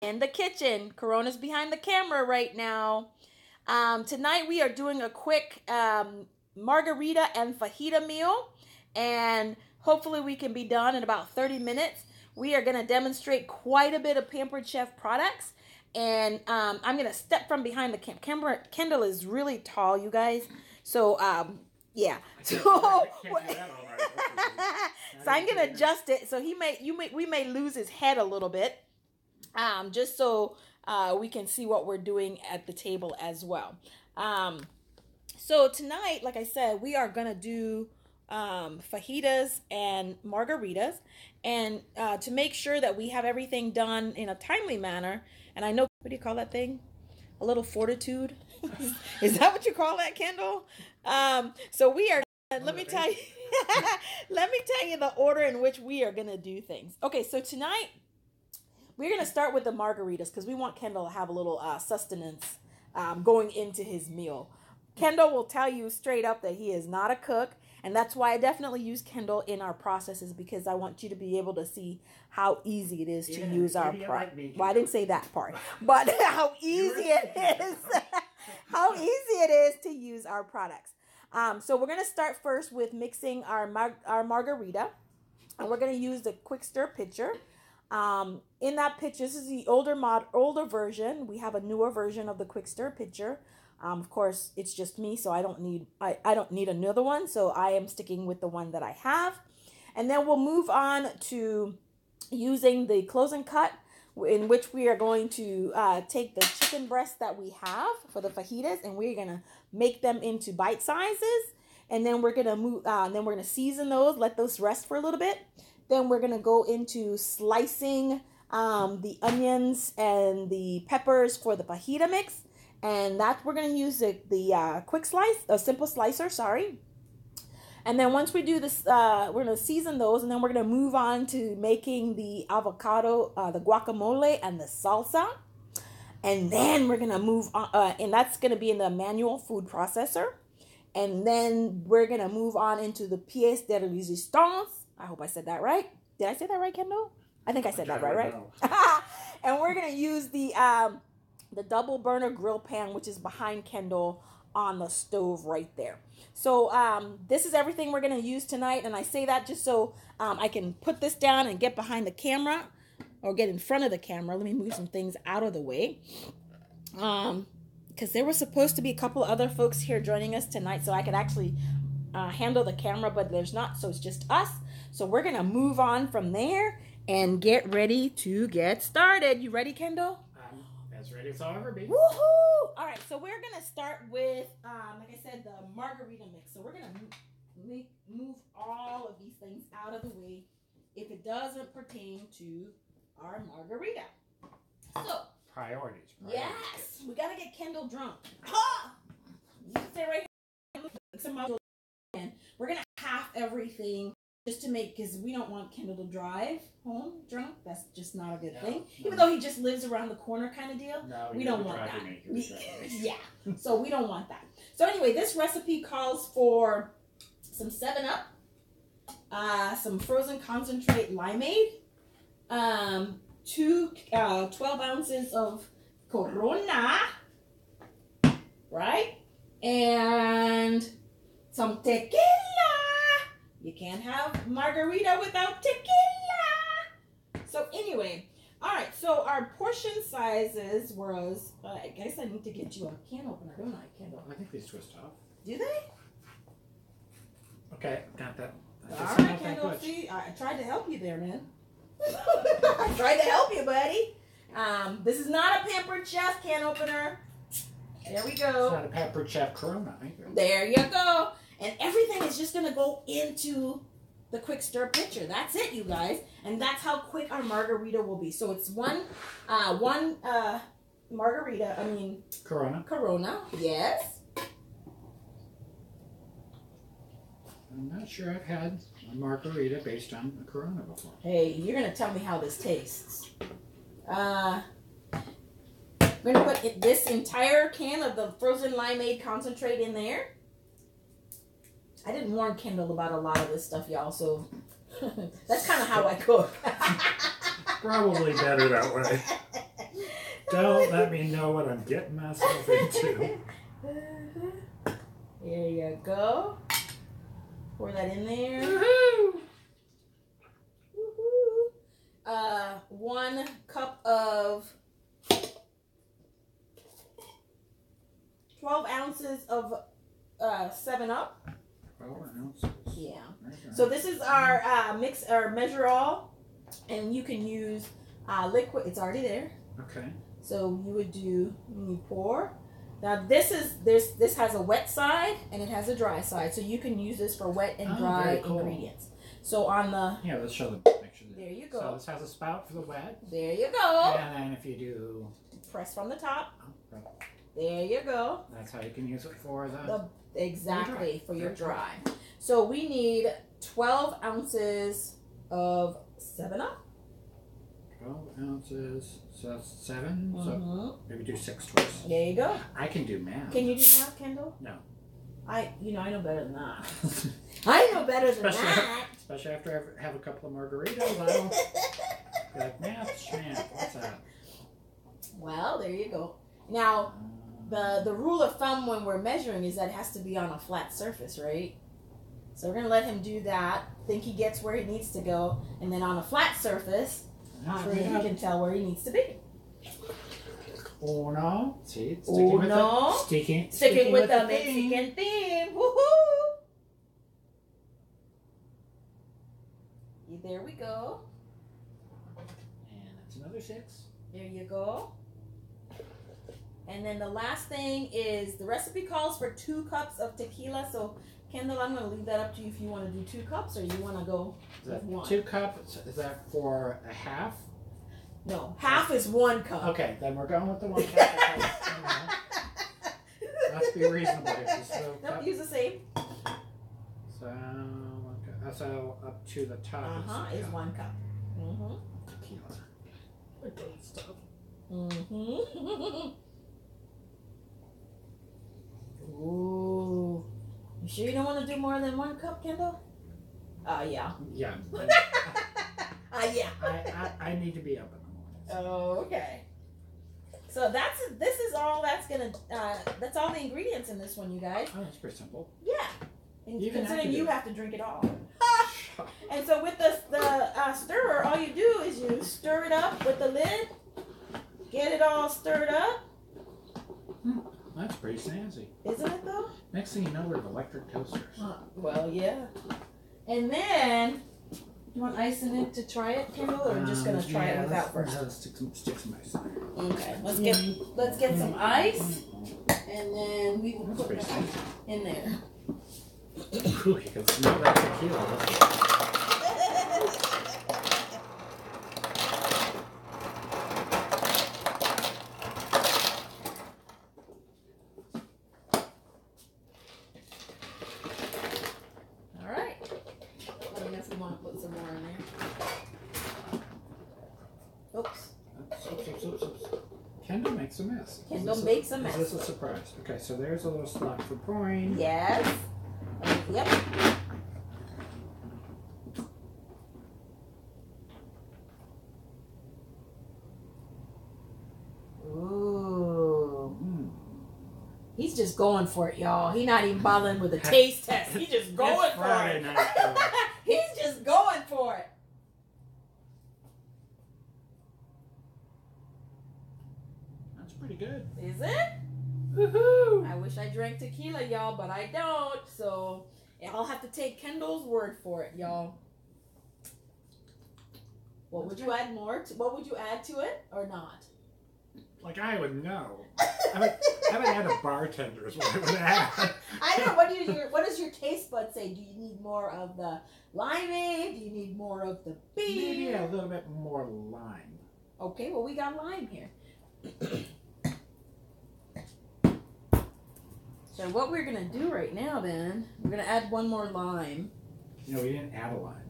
in the kitchen. Corona's behind the camera right now. Tonight we are doing a quick margarita and fajita meal, and hopefully we can be done in about 30 minutes. We are going to demonstrate quite a bit of Pampered Chef products, and I'm going to step from behind the camera. Kendall is really tall, you guys, so yeah. So I'm going to adjust it so we may lose his head a little bit, just so we can see what we're doing at the table as well. So tonight, like I said, we are gonna do fajitas and margaritas, and to make sure that we have everything done in a timely manner. And I know, what do you call that thing? A little fortitude. Is that what you call that, Kendall? So we are. Let me tell you. Let me tell you the order in which we are gonna do things. Okay, so tonight we're going to start with the margaritas because we want Kendall to have a little sustenance going into his meal. Kendall will tell you straight up that he is not a cook, and that's why I definitely use Kendall in our processes, because I want you to be able to see how easy it is to use our product. Well, I didn't say that part, but how easy it is. How easy it is to use our products. So we're going to start first with mixing our margarita, and we're going to use the quick stir pitcher. In that pitcher, this is the older version. We have a newer version of the quick stir pitcher. Of course, it's just me, so I don't need another one. So I am sticking with the one that I have. And then we'll move on to using the close and cut, in which we are going to take the chicken breasts that we have for the fajitas, and we're gonna make them into bite sizes. And then we're gonna season those, let those rest for a little bit. Then we're going to go into slicing the onions and the peppers for the fajita mix. And that we're going to use the quick slice, a simple slicer, sorry. And then once we do this, we're going to season those. And then we're going to move on to making the avocado, the guacamole, and the salsa. And then we're going to move on, and that's going to be in the manual food processor. And then we're going to move on into the pièce de résistance. I hope I said that right. Did I say that right, Kendall? I think I said that right? And we're going to use the double burner grill pan, which is behind Kendall on the stove right there. So this is everything we're going to use tonight. And I say that just so I can put this down and get behind the camera, or get in front of the camera. Let me move some things out of the way. Because there were supposed to be a couple other folks here joining us tonight, so I could actually handle the camera, but there's not, so it's just us. So we're gonna move on from there and get ready to get started. You ready, Kendall? As ready as I'll ever be. Woohoo! All right, so we're gonna start with, like I said, the margarita mix. So we're gonna move all of these things out of the way if it doesn't pertain to our margarita. So priorities. Yes, we gotta get Kendall drunk. Ha! You can stay right here. And we're gonna half everything just to make, because we don't want Kendall to drive home drunk. That's just not a good thing. Even though he just lives around the corner kind of deal. No, we don't want that. Yeah, so we don't want that. So anyway, this recipe calls for some 7-Up, some frozen concentrate limeade, 12 ounces of Corona, right? And some tequila. You can't have margarita without tequila. So anyway, all right, so our portion sizes was, I guess I need to get you a can opener, don't I, Kendall? I think these twist off. Do they? Okay, got that. All right, Kendall, see, I tried to help you there, man. I tried to help you, buddy. This is not a Pampered Chef can opener. There we go. It's not a Pampered Chef Corona either. There you go. And everything is just going to go into the quick stir pitcher. That's it, you guys. And that's how quick our margarita will be. So it's one margarita, Corona, yes. I'm not sure I've had a margarita based on a Corona before. Hey, you're going to tell me how this tastes. I'm going to put this entire can of the frozen limeade concentrate in there. I didn't warn Kendall about a lot of this stuff, y'all, so that's kind of how I cook. Probably better that way. Don't let me know what I'm getting myself into. There you go. Pour that in there. Woohoo! Woohoo! 1 cup of 12 ounces of 7-Up. 12 ounces. Yeah. Okay. So this is our mix or measure all, and you can use liquid. It's already there. Okay. So you would do you pour. Now this has a wet side and it has a dry side, so you can use this for wet and dry very cool. ingredients. So on the Let's show the picture. there you go. So this has a spout for the wet. There you go. And then if you do Press from the top. oh, There you go. that's how you can use it for the Exactly for your That's dry. So we need 12 ounces of 7-Up. 12 ounces. So that's 7. Mm-hmm. So maybe do 6 twists. There you go. I can do math. Can you do math, Kendall? No. I know better than that. I know better than that. Especially after I have a couple of margaritas, I'll be like, math, what's that? Well, there you go. Now, the rule of thumb when we're measuring is that it has to be on a flat surface, right? So we're going to let him do that, think he gets where he needs to go, and then on a flat surface, he can tell where he needs to be. Oh no. See, Sticking with the theme. Mexican theme. Woohoo! There we go. And that's another 6. There you go. And then the last thing is the recipe calls for 2 cups of tequila. So Kendall, I'm going to leave that up to you if you want to do 2 cups or you want to go with 1. 2 cups, is that for a half? No, half is 1 cup. Okay, then we're going with the 1 cup. Let's be reasonable here. Nope, use the same. So, 1 cup. So up to the top is 1 cup. Mm-hmm. Tequila. I got stuff. Mm-hmm. Ooh. You sure you don't want to do more than 1 cup, Kendall? Yeah. Yeah. Yeah. I need to be up in the morning. Oh, okay. So this is all that's all the ingredients in this one, you guys. Oh, that's pretty simple. Yeah. And considering you have to drink it all. And so with the stirrer, all you do is you stir it up with the lid, get it all stirred up. That's pretty snazzy. Isn't it though? Next thing you know, we're electric toasters. Well, yeah. And then, you want ice in it to try it, Kendall, or are you just gonna try it without first? Let's stick some ice in there. Okay, let's get some ice, and then we will put that in there. Ooh, you can smell that tequila. Kendall makes a mess. Kendall makes a mess. Is this a surprise? Okay, so there's a little slot for pouring. Yes. Yep. Ooh. He's just going for it, y'all. He's not even bothering with a taste test. He's just going for it. He's just going for it. Pretty good. Is it? Woohoo! I wish I drank tequila, y'all, but I don't. So I'll have to take Kendall's word for it, y'all. What would you add more? What would you add to it or not? Like I would know. I would add a bartender is what I would add. I know. What does your taste bud say? Do you need more of the limeade? Do you need more of the beer? Maybe a little bit more lime. Okay, well we got lime here. So what we're going to do right now then, we're going to add 1 more lime. No, we didn't add a lime.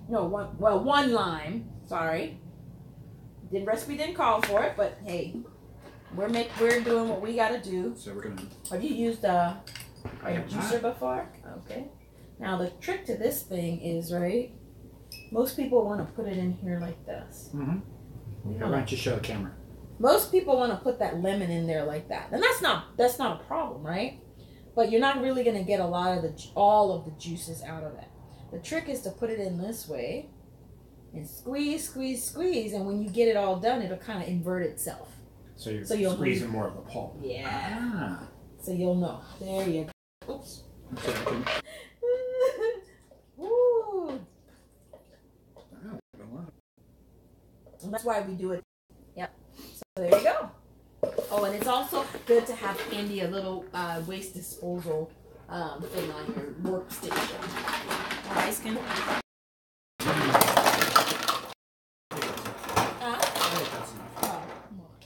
No, one lime. Sorry. The recipe didn't call for it, but hey, we're doing what we got to do. So we're going to... Have you used a juicer before? Okay. Now the trick to this thing is, right, most people want to put it in here like this. Mm-hmm. How about you show the camera? Most people want to put that lemon in there like that, and that's not a problem, right? But you're not really going to get all of the juices out of it. The trick is to put it in this way and squeeze, squeeze, squeeze, and when you get it all done, it'll kind of invert itself. So you're squeezing more of the pulp. Yeah. Ah. So you'll know. There you go. Oops. Okay. Woo. Oh, And that's why we do it. Yep. So there you go. Oh, and it's also good to have handy a little waste disposal thing on your workstation. Guys can.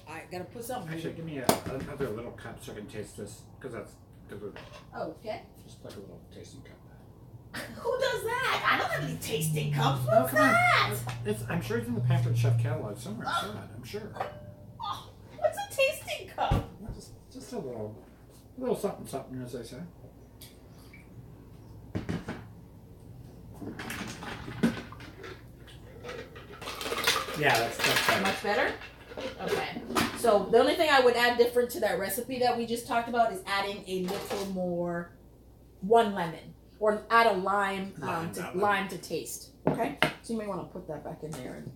I gotta put something. Actually, give me another little cup so I can taste this, because that's good. Oh, okay. Just like a little tasting cup. Who does that? I don't have any tasting cups. What's come that? On. I'm sure it's in the Pampered Chef catalog somewhere. I'm sure. Oh, what's a tasting cup? Just a little something, something, as I say. Yeah, that's better. Much better? Okay. So the only thing I would add different to that recipe that we just talked about is adding a little more, 1 lemon, or add a lime to taste. Okay. So you may want to put that back in there and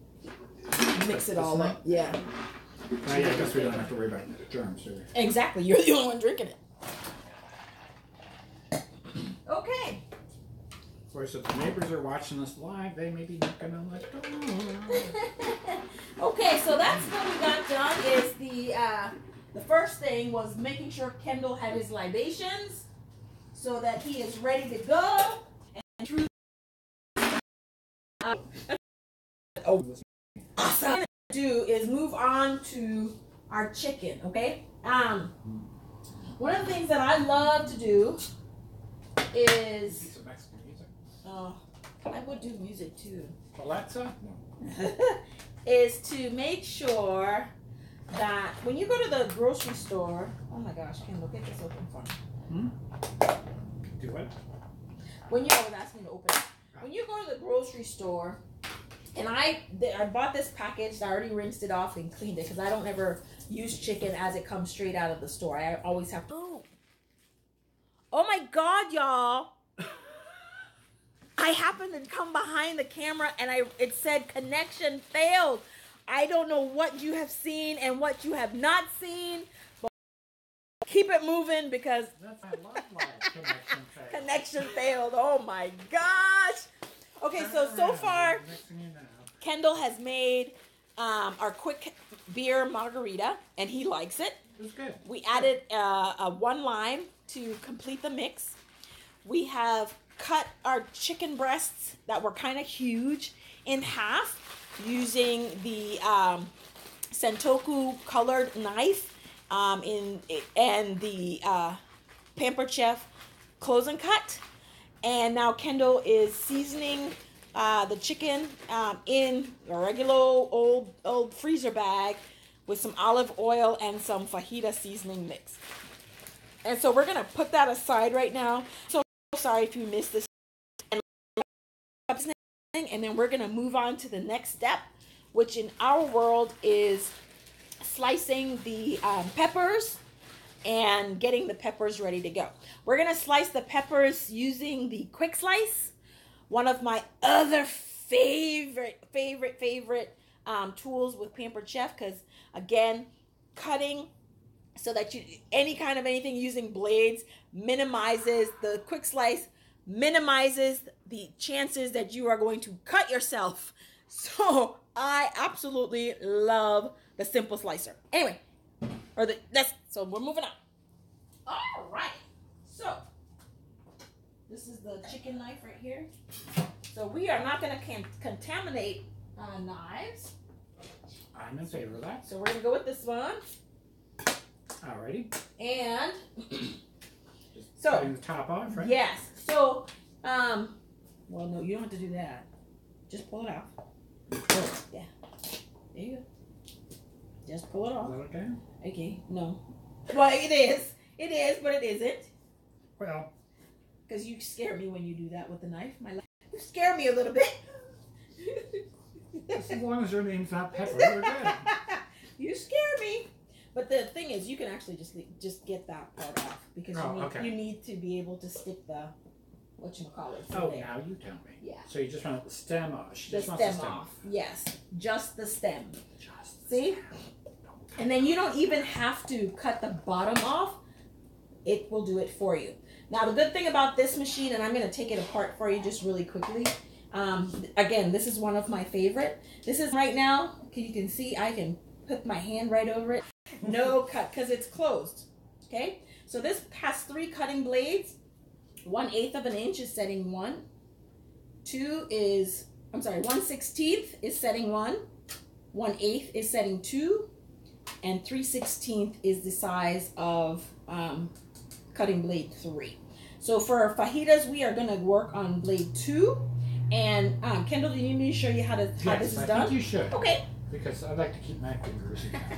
mix it all up. Yeah. I guess we don't have to worry about germs, do we? Exactly. You're the only one drinking it. Okay. Of course, if the neighbors are watching this live, they may be knocking on the door. Okay, so that's what we got done. Is the first thing was making sure Kendall had his libations so that he is ready to go. And through awesome. What I'm gonna do is move on to our chicken. Okay. One of the things that I love to do is I would do music too. Alexa? Is to make sure that when you go to the grocery store, oh my gosh, Kendall, get this open for me. Do what? When you, I was asking to open it. When you go to the grocery store, and I bought this package, I already rinsed it off and cleaned it because I don't ever use chicken as it comes straight out of the store. I always have to. Oh my God, y'all. I happened to come behind the camera and it said connection failed. I don't know what you have seen and what you have not seen, but keep it moving because connection failed. Oh my gosh. Okay, so far, Kendall has made our quick beer margarita and he likes it. It's good. We added 1 lime to complete the mix. We have cut our chicken breasts that were kind of huge in half using the Sentoku colored knife and the Pampered Chef close and cut. And now Kendall is seasoning the chicken in a regular old freezer bag with some olive oil and some fajita seasoning mix. And so we're gonna put that aside right now. So sorry if you missed this. And then we're gonna move on to the next step, which in our world is slicing the peppers and getting the peppers ready to go. We're gonna slice the peppers using the quick slice, one of my other favorite tools with Pampered Chef, because again, cutting so that anything using blades minimizes the quick slice, minimizes the chances that you are going to cut yourself. So I absolutely love the simple slicer. Anyway, so we're moving on. All right. So this is the chicken knife right here. So we are not going to contaminate knives. I'm in favor of that. So we're going to go with this one. Alrighty. And just cutting the top off, right? Yes. So, well, no, you don't have to do that. Just pull it off. Oh. Yeah. There you go. Just pull it off. Is that okay? Okay. No. Well, it is. It is, but it isn't. Well. Because you scare me when you do that with the knife. You scare me a little bit. As long as your name's not Pepper, we're good. You scare me. But the thing is, you can actually just get that part off because you need to be able to stick the whatchamacallit. Oh, there. Now you tell me. Yeah. So you just want the stem off. She the just wants the stem stem off. Yes, just the stem. Just See? stem. And then you don't even have to cut the bottom off. It will do it for you. Now, the good thing about this machine, and I'm going to take it apart for you just really quickly. Again, this is one of my favorite. This is right now, you can see I can put my hand right over it. No cut, because it's closed. Okay? So this has 3 cutting blades. 1/8 of an inch is setting 1. 1/16 is setting 1. 1/8 is setting 2. And 3/16 is the size of cutting blade 3. So for fajitas, we are going to work on blade 2. And Kendall, do you need me to show you how this is done? I think you should. Okay. Because I like to keep my fingers in there.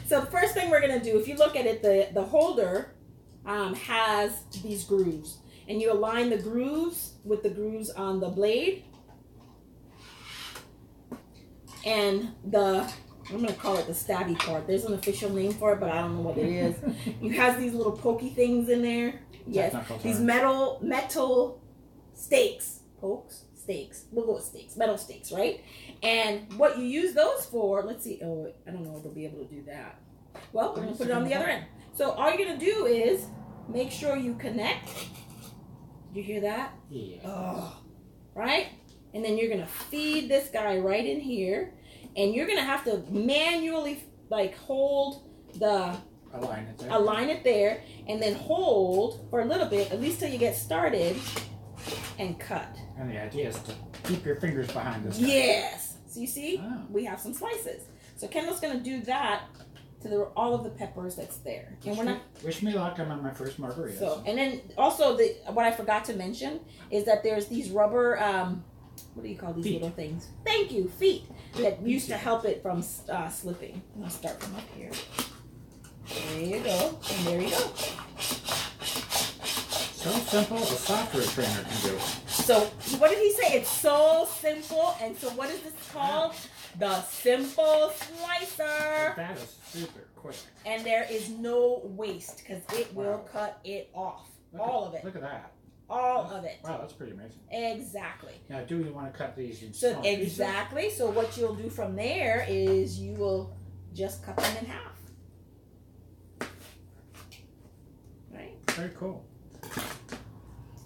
So the first thing we're going to do, if you look at it, the holder has these grooves. And you align the grooves with the grooves on the blade. And I'm going to call it the stabby part. There's an official name for it, but I don't know what it is. It has these little pokey things in there. Yes. These metal stakes. Pokes? Stakes. We'll go with stakes. Metal stakes, right? And what you use those for, let's see. Oh, I don't know if they'll be able to do that. Well, we're going to put it on the other end. So all you're going to do is make sure you connect. Did you hear that? Yeah. Oh, right? And then you're going to feed this guy right in here. And you're going to have to manually, like, hold the... Align it there. And then hold for a little bit, at least till you get started, and cut. And the idea is to keep your fingers behind this guy. Yes. So you see, we have some slices. So Kendall's going to do that to all of the peppers that's there. And wish me luck. I'm on my first margarita. So, and then also what I forgot to mention is that there's these rubber, what do you call these little things? Thank you, feet that used to help it from slipping. I'm gonna start from up here. There you go, and there you go. So simple, a software trainer can do it. So what did he say? It's so simple, and so what is this called? The Simple Slicer. That is super quick. And there is no waste because it will cut it off. All of it. Look at that. All of it. Wow, that's pretty amazing. Exactly. Now, do we want to cut these in small pieces? So what you'll do from there is you will just cut them in half. Right? Very cool.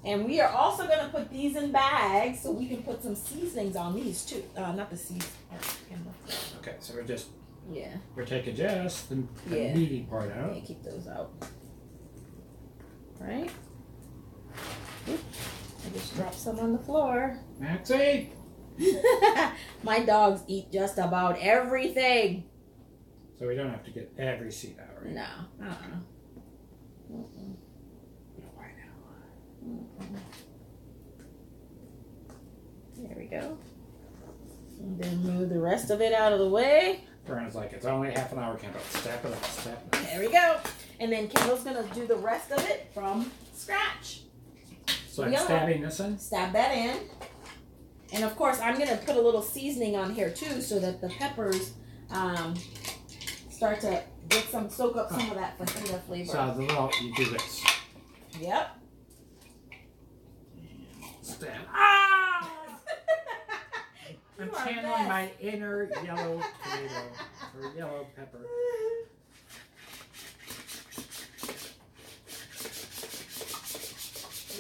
And we are also going to put these in bags so we can put some seasonings on these too. Not the seasonings. Okay, so we're just... Yeah. We're taking just the meaty part out. Yeah, keep those out. Right? Oop, I just dropped some on the floor. Maxie! My dogs eat just about everything. So we don't have to get every seed out, right? No. Why now? There we go. And then move the rest of it out of the way. Vernon's like, it's only half an hour, Kendall. Step it up, step it up. There we go. And then Kendall's going to do the rest of it from scratch. So I'm stabbing this in? Stab that in. And of course, I'm going to put a little seasoning on here too so that the peppers start to soak up some of that fajita flavor. So you do this. Yep. Stab. Ah! I'm channeling my inner yellow tomato or yellow pepper.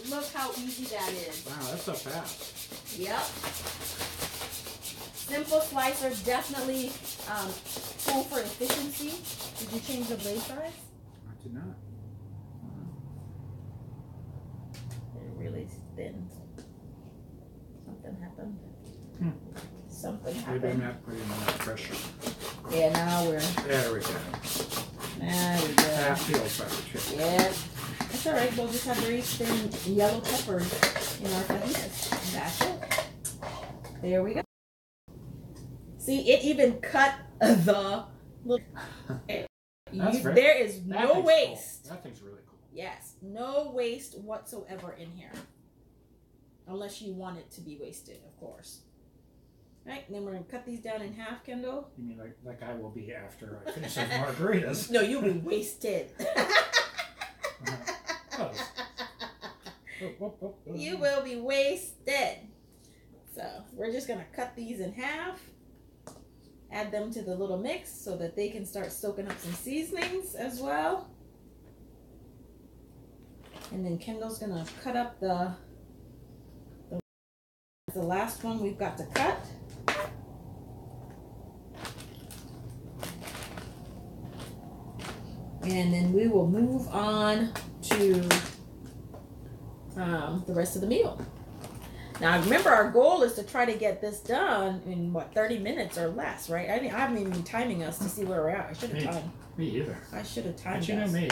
Look how easy that is. Wow, that's so fast. Yep. Simple slicer, definitely cool for efficiency. Did you change the blade size? I did not. They're really thin. Something happened. Something happened. Maybe I'm not putting enough pressure. Yeah, now we're... There we go. There we go. That feels better too. Yeah. That's all right. We'll just have very thin yellow peppers in our fajitas. That's it. There we go. See, it even cut the little... There is no waste. Cool. That thing's really cool. Yes. No waste whatsoever in here. Unless you want it to be wasted, of course. Right, and then we're gonna cut these down in half, Kendall. You mean like I will be after I finish those margaritas? No, you'll be wasted. You will be wasted. So we're just gonna cut these in half, add them to the little mix so that they can start soaking up some seasonings as well. And then Kendall's gonna cut up the last one we've got to cut. And then we will move on to the rest of the meal. Now, remember, our goal is to try to get this done in, what, 30 minutes or less, right? I haven't even been timing us to see where we're at. I should have timed. Me either. I should have timed But you know us. me.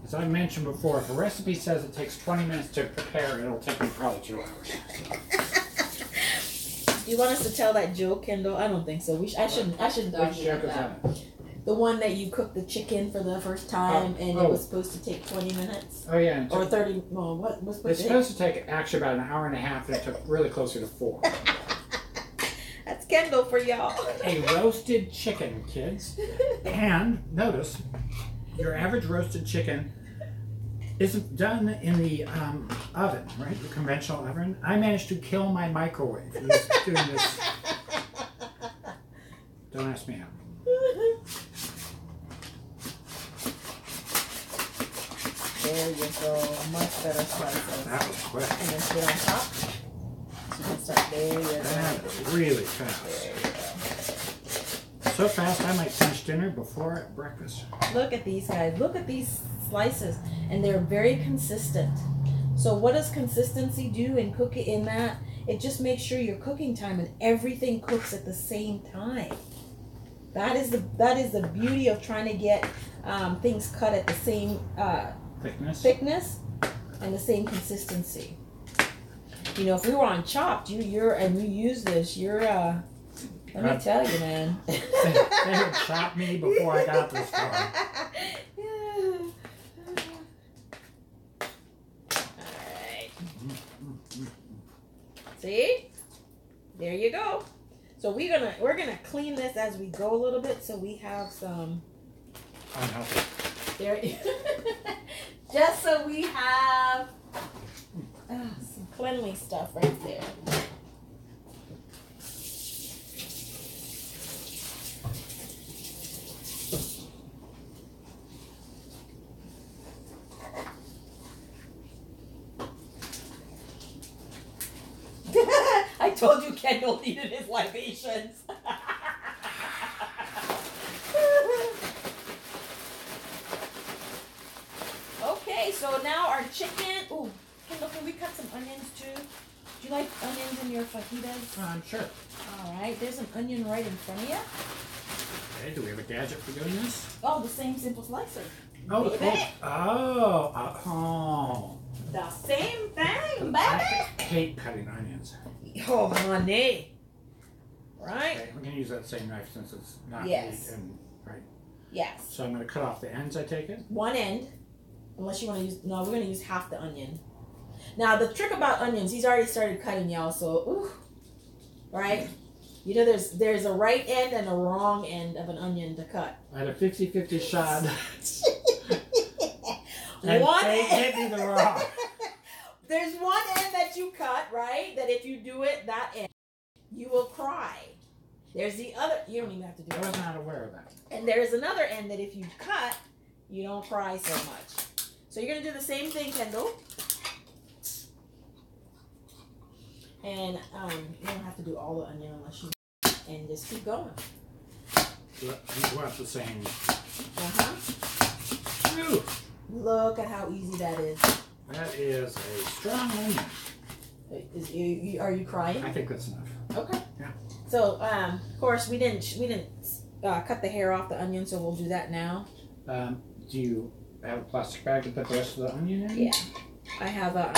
As I mentioned before, if a recipe says it takes 20 minutes to prepare, it'll take me probably 2 hours. Do you want us to tell that joke, Kendall? I don't think so. I shouldn't Which dodge joke is that. that? The one that you cooked the chicken for the first time and it was supposed to take 20 minutes. Oh yeah. Or 30. Well, what was It's supposed to take actually about an hour and a half, and it took really closer to 4. That's Kendall for y'all. A roasted chicken, kids. And notice, your average roasted chicken isn't done in the oven, right? The conventional oven. I managed to kill my microwave doing this. Don't ask me how. There you go. Much better slices. That was quick. And then put it on top. So you can start. There you go. That is really fast. There you go. So fast I might finish dinner before breakfast. Look at these guys. Look at these slices. And they're very consistent. So what does consistency do in cooking in that? It just makes sure your cooking time and everything cooks at the same time. That is the beauty of trying to get things cut at the same thickness and the same consistency. You know, if we were on Chopped, you use this, let me tell you, man. They would chop me before I got this far. Alright. See? There you go. So we're gonna clean this as we go a little bit so we have some Unhealthy. there just so we have some cleanly stuff right there. I told you Kendall needed his libations. Okay, so now our chicken. Ooh, Kendall, can we cut some onions too? Do you like onions in your fajitas? I'm sure. All right, there's an onion right in front of you. Okay, do we have a gadget for doing this? Oh, the same simple slicer. Oh, Baby. oh. The same thing, I baby. hate cutting onions. Oh, honey. Right? Okay, we're going to use that same knife since it's not Yes. meat and right. Yes. So I'm going to cut off the ends, I take it? One end. Unless you want to use, no, we're going to use half the onion. Now, the trick about onions, he's already started cutting, y'all, so, ooh, right? You know, there's a right end and a wrong end of an onion to cut. I had a 50-50 shot. One they hit end. me the wrong. There's one end that you cut, right? That if you do it, that end, you will cry. There's the other, you don't even have to do I it. was not aware of that. And there's another end that if you cut, you don't cry so much. So you're going to do the same thing, Kendall. And you don't have to do all the onion unless you, and just keep going. You want the same. Uh-huh. Look at how easy that is. That is a strong onion. Are you crying? I think that's enough. Okay. Yeah. So, of course, we didn't cut the hair off the onion, so we'll do that now. Do you have a plastic bag to put the rest of the onion in? Yeah. I have Or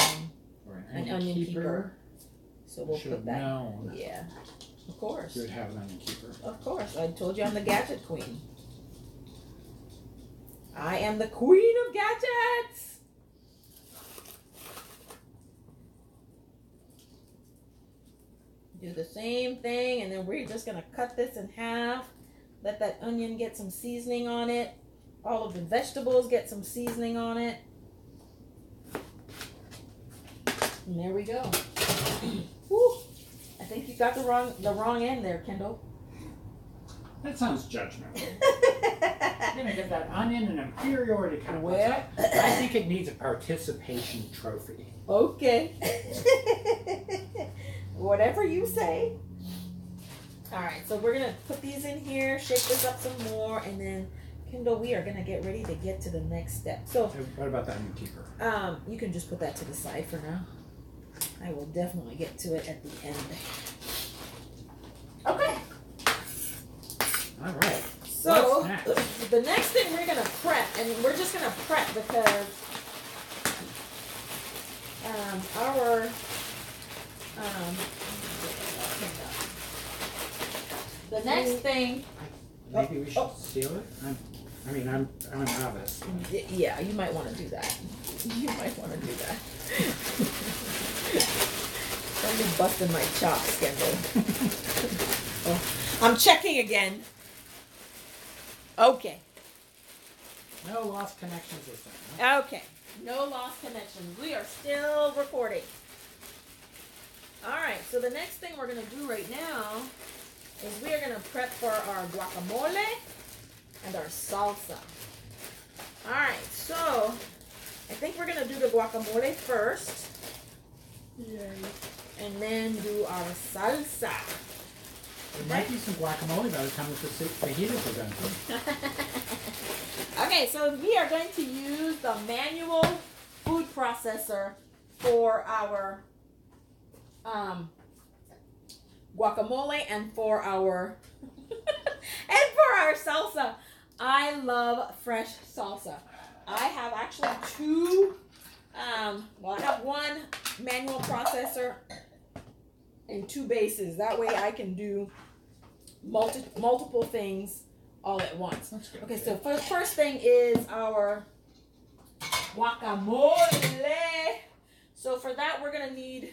an onion keeper. So we'll Should put have that. known. Yeah. Of course. You would have an onion keeper. Of course. I told you I'm the gadget queen. I am the queen of gadgets. Do the same thing, and then we're just gonna cut this in half. Let that onion get some seasoning on it. All of the vegetables get some seasoning on it. And there we go. Whew. I think you got the wrong end there, Kendall. That sounds judgmental. I'm gonna give that onion an inferiority complex. Well, I think it needs a participation trophy. Okay. Whatever you say. All right, so we're gonna put these in here, shake this up some more, and then Kendall, we are gonna get ready to get to the next step. So, what about the onion keeper? You can just put that to the side for now. I will definitely get to it at the end. Okay. All right. So what's next? the next thing we're gonna prep, and we're just gonna prep because the next thing. Maybe we should seal it. I'm a novice. Yeah, you might want to do that. You might want to do that. Don't be busting my chops, Kendall. Oh, I'm checking again. Okay. No lost connections this time. Huh? Okay. No lost connections. We are still recording. All right. So the next thing we're going to do right now is we are going to prep for our guacamole and our salsa. All right. So I think we're going to do the guacamole first. Yay. And then do our salsa. There might be some guacamole by the time the fajitas are done. Okay, so we are going to use the manual food processor for our guacamole and for our salsa. I love fresh salsa. I have actually two. I have one manual processor and two bases. That way I can do multiple things all at once. That's good. Okay, so first thing is our guacamole. So for that, we're gonna need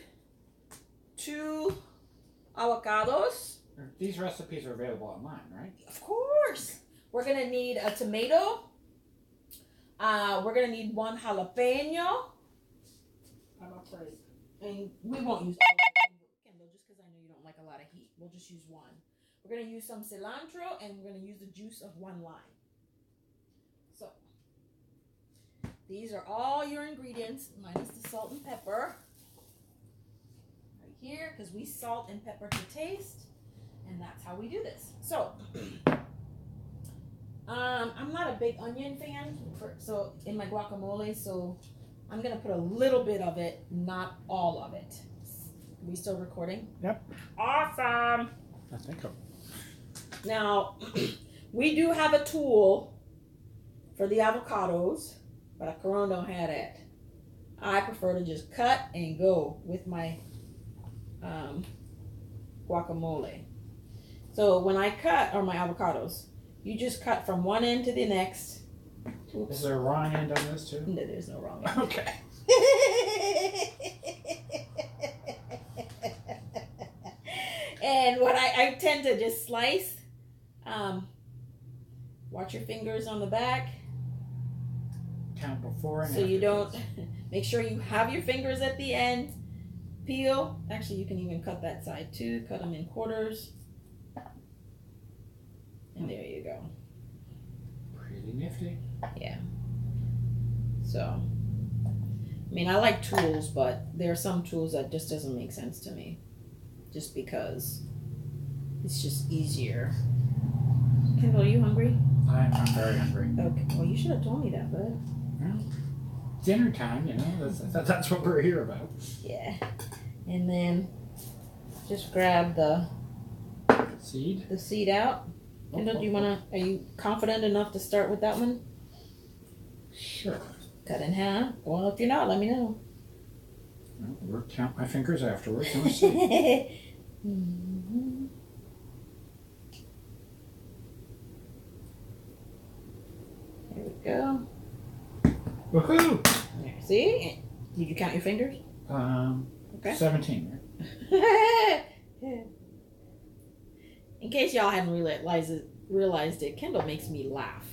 2 avocados. These recipes are available online, right? Of course. We're gonna need a tomato. We're gonna need 1 jalapeno. I'm afraid. And we won't use all of it, Kendall, just because I know you don't like a lot of heat. We'll just use 1. We're going to use some cilantro, and we're going to use the juice of 1 lime. So, these are all your ingredients, minus the salt and pepper. Right here, because we salt and pepper to taste, and that's how we do this. So, I'm not a big onion fan, so in my guacamole, so I'm going to put a little bit of it, not all of it. Are we still recording? Yep. Awesome. I think so. Now, we do have a tool for the avocados, but a Caron don't have that. I prefer to just cut and go with my guacamole. So when I cut, or my avocados, you just cut from one end to the next. Oops. Is there a wrong end on this too? No, there's no wrong end. Okay. And what I tend to just slice. Watch your fingers on the back. Count before and so after. You don't. Make sure you have your fingers at the end. Peel. Actually, you can even cut that side too. Cut them in quarters. And there you go. Pretty nifty. Yeah. So, I mean, I like tools, but there are some tools that just doesn't make sense to me. Just because it's just easier. Kendall, are you hungry? I'm very hungry. Okay. Well, you should have told me that, bud. Well, dinner time, you know. That's what we're here about. Yeah. And then just grab the seed out. Kendall, do you wanna? Are you confident enough to start with that one? Sure. Cut in half. Well, if you're not, let me know. Well, we'll count my fingers afterwards. And we'll see. Mm-hmm. There we go. Woohoo! There. See? Did you count your fingers? Okay. 17, right? In case y'all hadn't realized it, Kendall makes me laugh.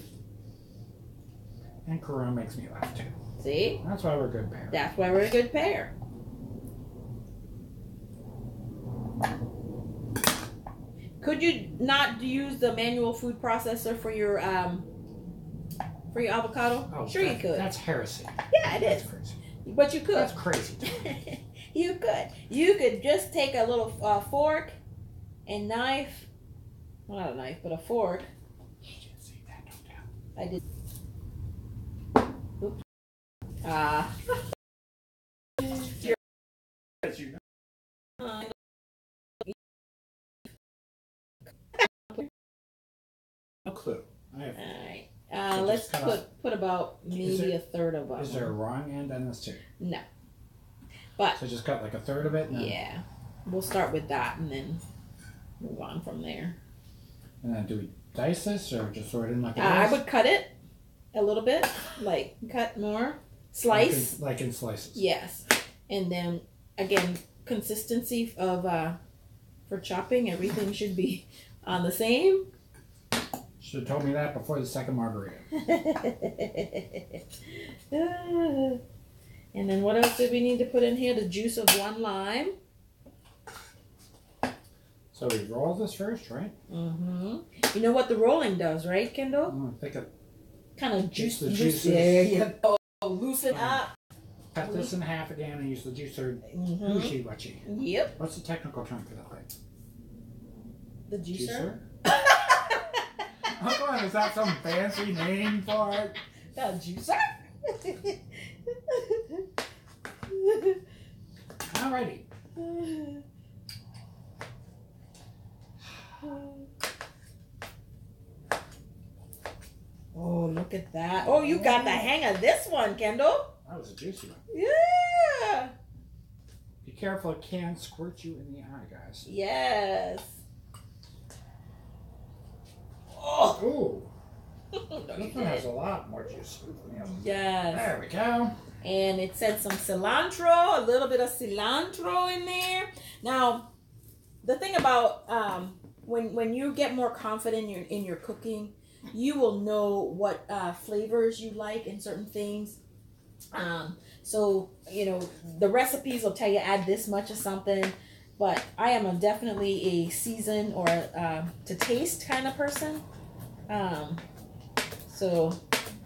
And Caron makes me laugh too. See? That's why we're a good pair. That's why we're a good pair. Could you not use the manual food processor for your avocado? Oh, sure you could. That's heresy. Yeah, it is. That's crazy. But you could. That's crazy. You could. You could just take a little fork and knife. Well, not a knife, but a fork. You didn't say that, don't tell. I did. Oops. As you know. No clue. Alright. So Let's just put about maybe a third of Is there a wrong end on this too? No. But So just cut like a third of it? And then, yeah. We'll start with that and then move on from there. And then do we dice this or just throw it in like a I would cut it a little bit. Like cut more. Slice. Like in slices. Yes. And then again, consistency of for chopping, everything should be on the same. Should have told me that before the second margarita. And then what else do we need to put in here? The juice of 1 lime. So we roll this first, right? Mm-hmm. You know what the rolling does, right, Kendall? I think it Kind of juice the the juices. There you go. Loosen up. cut this in half again and use the juicer. Mm-hmm. Hoochie-whatchie. Yep. What's the technical term for that thing? The juicer. Oh, come on, is that some fancy name for it? The juicer. Alrighty. Oh, look at that. Oh, you got the hang of this one, Kendall. That was a juicy one. Yeah. Be careful, it can squirt you in the eye, guys. Yes. Oh. Ooh. No, you This one has did. a lot more juice. Yes. There we go. And it said some cilantro, a little bit of cilantro in there. Now, the thing about when you get more confident in your cooking, you will know what flavors you like in certain things. So, you know, the recipes will tell you add this much of something, but I am definitely a season or to taste kind of person. So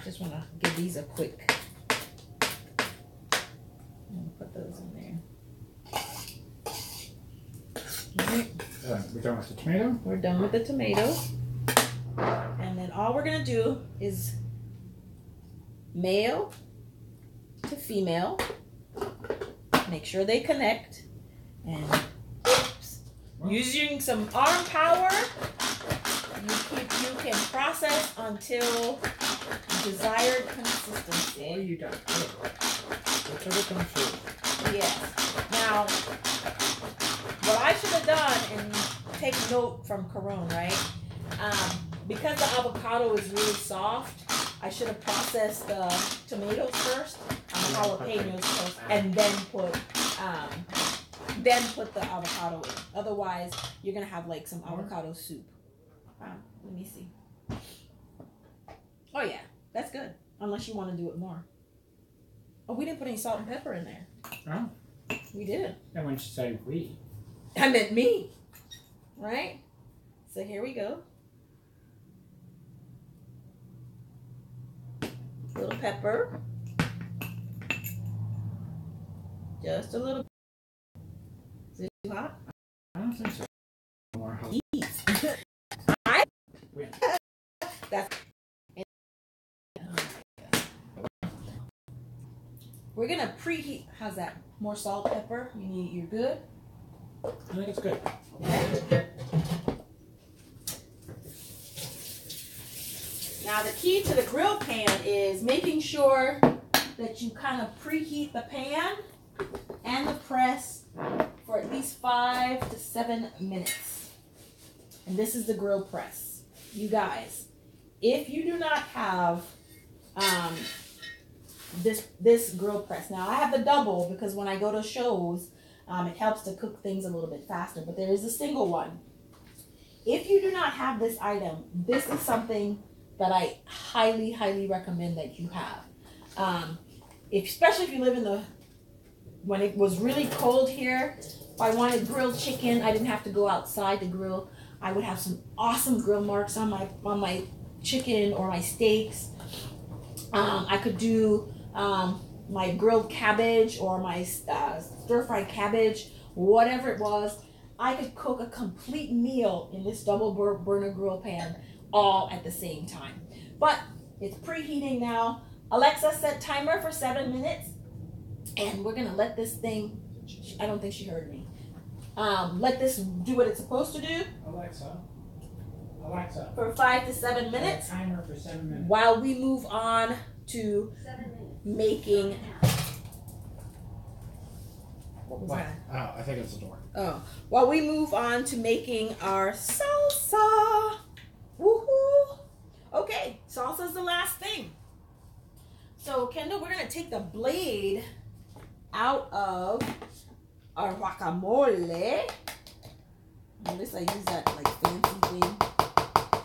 just want to give these a quick, put those in there. All right. We're done with the tomato. We're done with the tomato. And then all we're going to do is male to female. Make sure they connect. And using some arm power, you can process until desired consistency. Oh, you done. Whichever comes first. Yes. Now, what I should have done, and take note from Caron, right? Because the avocado is really soft, I should have processed the tomatoes first, and the jalapenos first, and then put the avocado in. Otherwise, you're gonna have like some avocado soup. Let me see. Oh yeah, that's good. Unless you want to do it more. Oh, we didn't put any salt and pepper in there. Oh. We did. And when she said we. I meant me. Right? So here we go. Little pepper. Just a little. Is it too hot? I don't think so. More hot. That's. We're gonna preheat. How's that? More salt, pepper. You're good. I think it's good. Okay. Now the key to the grill pan is making sure that you kind of preheat the pan and the press for at least 5 to 7 minutes. And this is the grill press. You guys, if you do not have this grill press, now I have the double because when I go to shows, It helps to cook things a little bit faster, but there is a single one. If you do not have this item, this is something that I highly, highly recommend that you have. Especially if you live in when it was really cold here, if I wanted grilled chicken, I didn't have to go outside to grill. I would have some awesome grill marks on my chicken or my steaks. I could do my grilled cabbage or my stir-fried cabbage, whatever it was. I could cook a complete meal in this double burner grill pan all at the same time. But it's preheating now. Alexa, set timer for 7 minutes. And we're gonna let this thing, I don't think she heard me. Let this do what it's supposed to do. Alexa. For 5 to 7 minutes. Timer for 7 minutes. While we move on to making. What was that? Oh, I think it's the door. Oh, while we move on to making our salsa. Woohoo! Okay, salsa's the last thing. So, Kendall, we're gonna take the blade out of our guacamole. Unless I use that like fancy thing,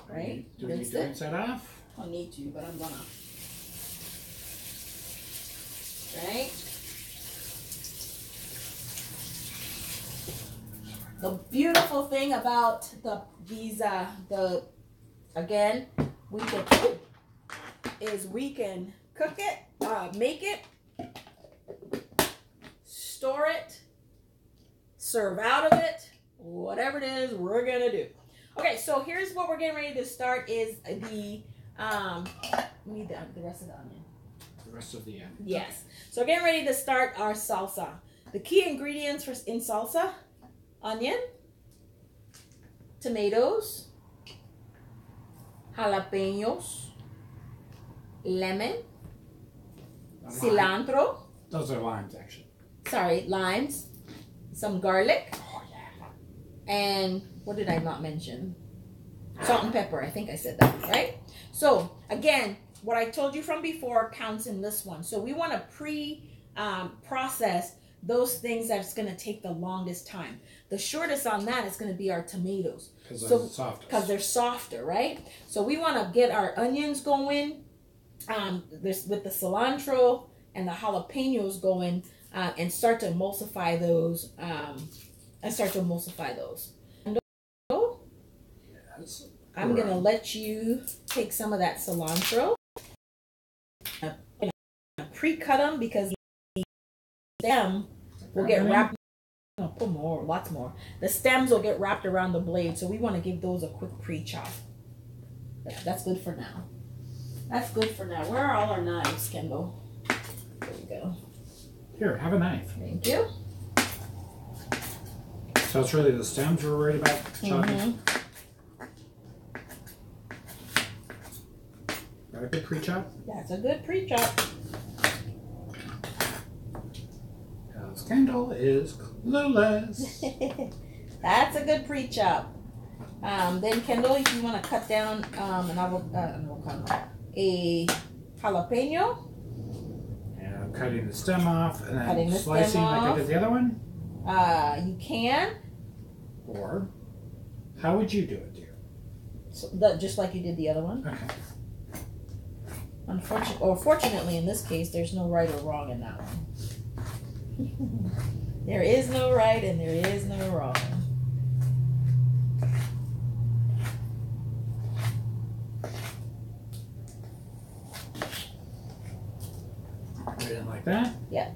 right? Do we need to rinse that off? I'll need to, but I'm gonna. Right? The beautiful thing about again, we can cook it, make it, store it, serve out of it, whatever it is we're gonna do. Okay, so here's what we're getting ready to start is we need the rest of the onion. The rest of the onion. Yes. So we're getting ready to start our salsa. The key ingredients in salsa: onion, tomatoes, jalapenos, lemon, cilantro. Those are limes, actually. Sorry, limes, some garlic. Oh, yeah. And what did I not mention? Salt and pepper. I think I said that, right? So again, what I told you from before counts in this one. So we want to process those things that's going to take the longest time. The shortest on that is going to be our tomatoes. Because they're softer. Because they're softer, right? So we want to get our onions going, with the cilantro and the jalapenos going, and start to emulsify those. Yes. I'm going to let you take some of that cilantro. I'm going to pre-cut them because the stem will get wrapped. No, put more, lots more. The stems will get wrapped around the blade, so we want to give those a quick pre-chop. Yeah, that's good for now. That's good for now. Where are all our knives, Kendall? There we go. Here, have a knife. Thank you. So it's really the stems we're worried about chopping. Mm-hmm. Got a good pre-chop? That's a good pre-chop. Because Kendall is clueless. That's a good pre-chop. Then Kendall, if you want to cut down a jalapeno. And I'm cutting the stem off and Cutting then the slicing stem like I off. did the other one. You can. Or how would you do it, dear? So just like you did the other one. Okay. Fortunately, in this case, there's no right or wrong in that one. There is no right and there is no wrong. Put it in like that. Yeah.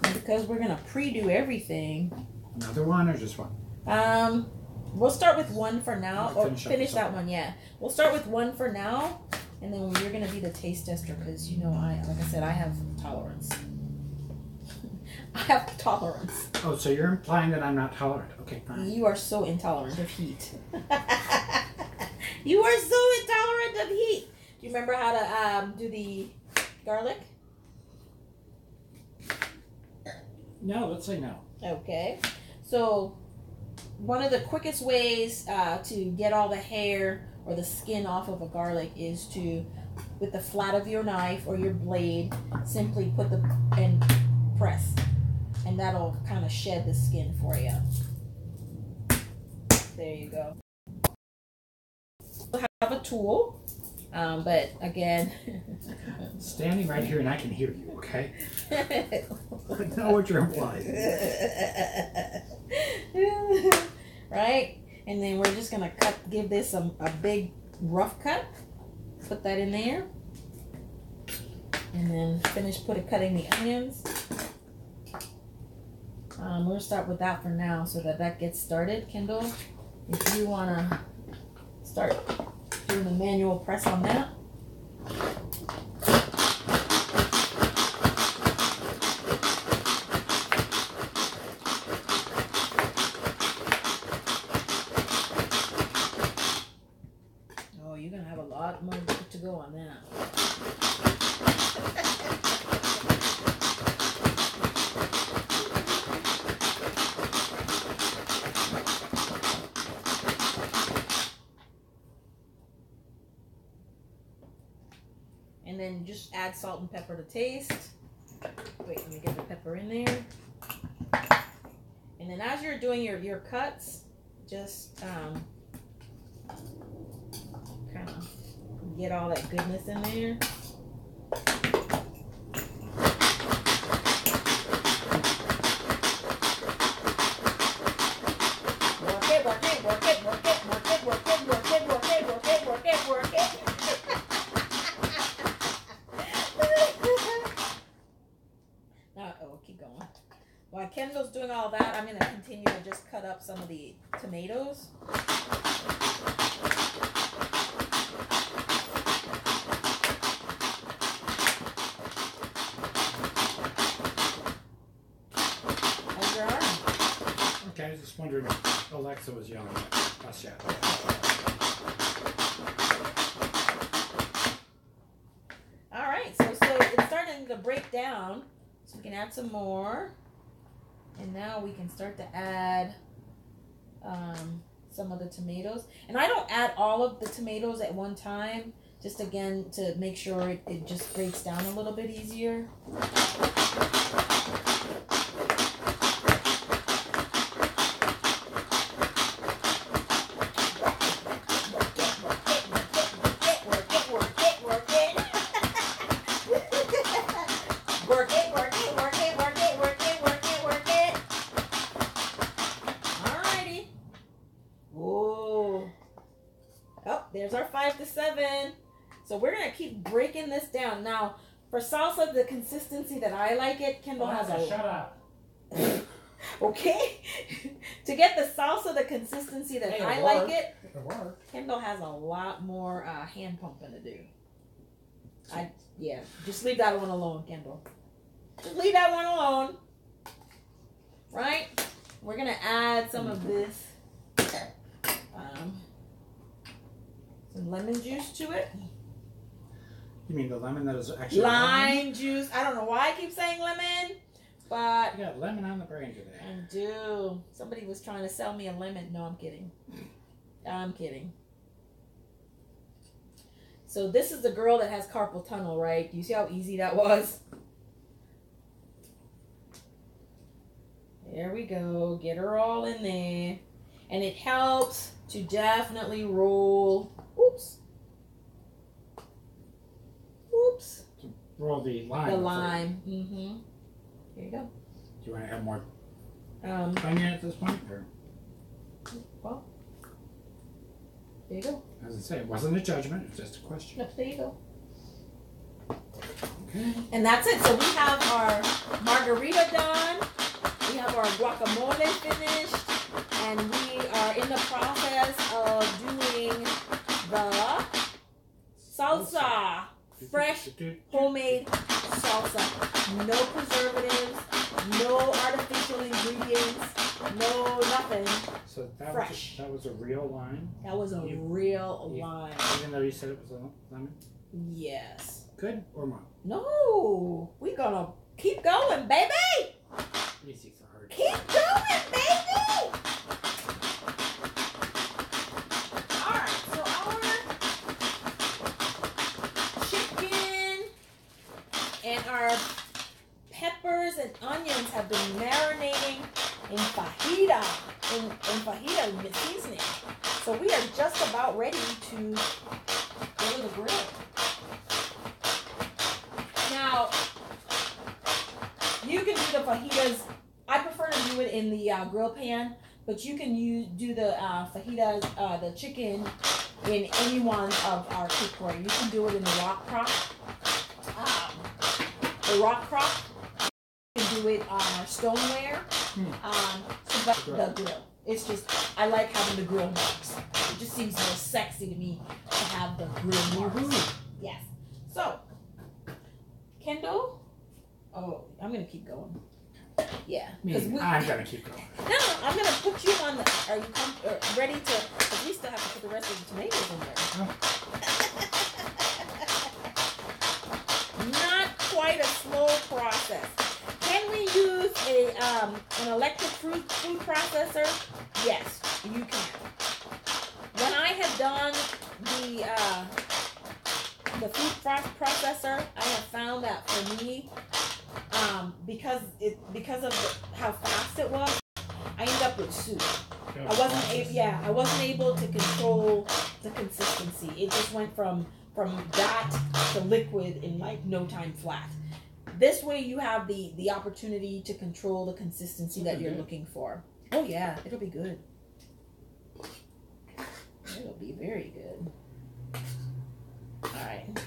And because we're gonna pre-do everything. Another one or just one? We'll start with one for now. Like Or finish up finish the that salad. one, yeah. We'll start with one for now, and then you're gonna be the taste tester because you know like I said, I have tolerance. I have tolerance. Oh, so you're implying that I'm not tolerant. Okay, fine. You are so intolerant of heat. You are so intolerant of heat. Do you remember how to do the garlic? No, let's say no. Okay. So one of the quickest ways to get all the hair or the skin off of a garlic is to, with the flat of your knife or your blade, simply and press. and that'll kind of shed the skin for you. There you go. We'll have a tool, but again, standing right here and I can hear you, okay? I know what you're implying. Right? And then we're just gonna give this a big rough cut. Put that in there. And then finish cutting the onions. We'll start with that for now so that gets started. Kendall, if you wanna start doing the manual press on that. Oh, you're gonna have a lot more to go on that. And then just add salt and pepper to taste. Wait, let me get the pepper in there. And then as you're doing your cuts, just kind of get all that goodness in there. Work it, work it, work it, work it, work it, work it, work it, work it, work it, work it, work it. Keep going. While Kendall's doing all that, I'm going to continue to just cut up some of the tomatoes. How's your arm? Okay, I was just wondering, Alexa was yelling at us yet. All right, so it's starting to break down. So we can add some more, and now we can start to add some of the tomatoes. And I don't add all of the tomatoes at one time, just again to make sure it just breaks down a little bit easier. There's our 5 to 7. So we're going to keep breaking this down. Now, for salsa, the consistency that I like it, Kendall has a... Shut up. Okay? To get the salsa, the consistency that I like it, Kendall has a lot more hand pumping to do. Yeah, just leave that one alone, Kendall. Just leave that one alone. Right? We're going to add some of this... some lemon juice to it. You mean the lemon that is actually lime juice? I don't know why I keep saying lemon, but you got lemon on the brain today. I do. Somebody was trying to sell me a lemon. No, I'm kidding. I'm kidding. So this is the girl that has carpal tunnel, right? Do you see how easy that was? There we go. Get her all in there. And it helps to definitely roll. Oops. Oops. To roll the lime. The lime. Mm-hmm. Here you go. Do you want to add more onion at this point? Or? Well, there you go. As I say, it wasn't a judgment. It was just a question. Yep, there you go. Okay. And that's it. So we have our margarita done. We have our guacamole finished. And we are in the process of doing the salsa. Fresh, homemade salsa. No preservatives, no artificial ingredients, no nothing. So that fresh. Was a real lime? That was a real lime. Even though you said it was a lemon? Yes. Good or more? No. We're going to keep going, baby. Easy for her. Keep going, baby. And our peppers and onions have been marinating in fajita seasoning. So we are just about ready to go to the grill. Now, you can do the fajitas. I prefer to do it in the grill pan, but you can do the fajitas, the chicken, in any one of our cookware. You can do it in the rock crock. You can do it on our stoneware. The grill. It's just, I like having the grill marks. It just seems more sexy to me to have the grill marks. Yes. So, Kendall. Oh, I'm gonna keep going. Yeah. I'm gonna keep going. No, I'm gonna put you on the. Are you ready to? Because we still have to put the rest of the tomatoes in there. Oh. Not quite a slow process. Can we use an electric food processor? Yes, you can. When I have done the food processor, I have found that for me, because of how fast it was, I ended up with soup. I wasn't able to control the consistency. It just went from that to liquid in like no time flat. This way you have the opportunity to control the consistency that you're looking for. Oh yeah, it'll be good. It'll be very good. Alright.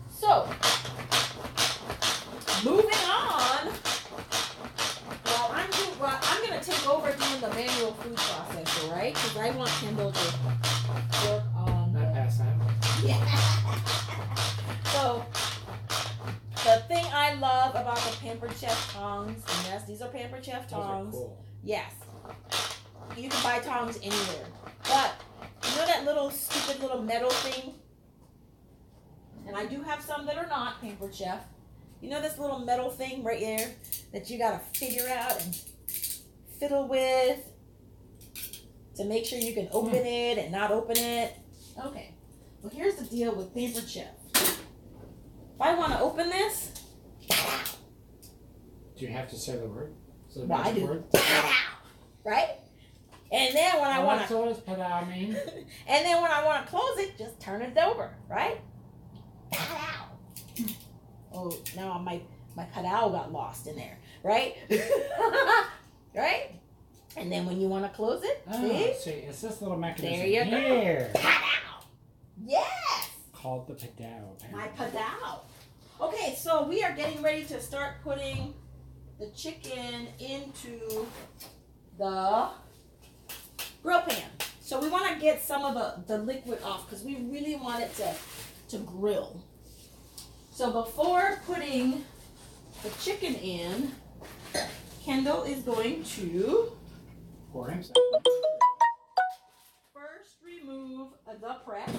So, moving on. Well, I'm going to take over doing the manual food processor, right? Because I want Kendall to work on Not pass that. Yeah. So, the thing I love about the Pampered Chef tongs, and yes, these are Pampered Chef tongs. Those are cool. Yes. You can buy tongs anywhere. But, you know that little stupid little metal thing? And I do have some that are not Pampered Chef. You know this little metal thing right here that you gotta figure out and fiddle with to make sure you can open it and not open it? Okay. Well, here's the deal with Pampered Chef. If I want to open this, do you have to say the word? So well, I do. Word? Right? And then when I want to, so what does padao mean? And then when I want to close it, just turn it over, right? Oh, now my padao got lost in there, right? Right? And then when you want to close it, see, it's this little mechanism there you here. Go. Padao. Yes. Called the padao. My padao. Okay, so we are getting ready to start putting the chicken into the grill pan. So we want to get some of the liquid off because we really want it to grill. So before putting the chicken in, Kendall is going to first remove the press.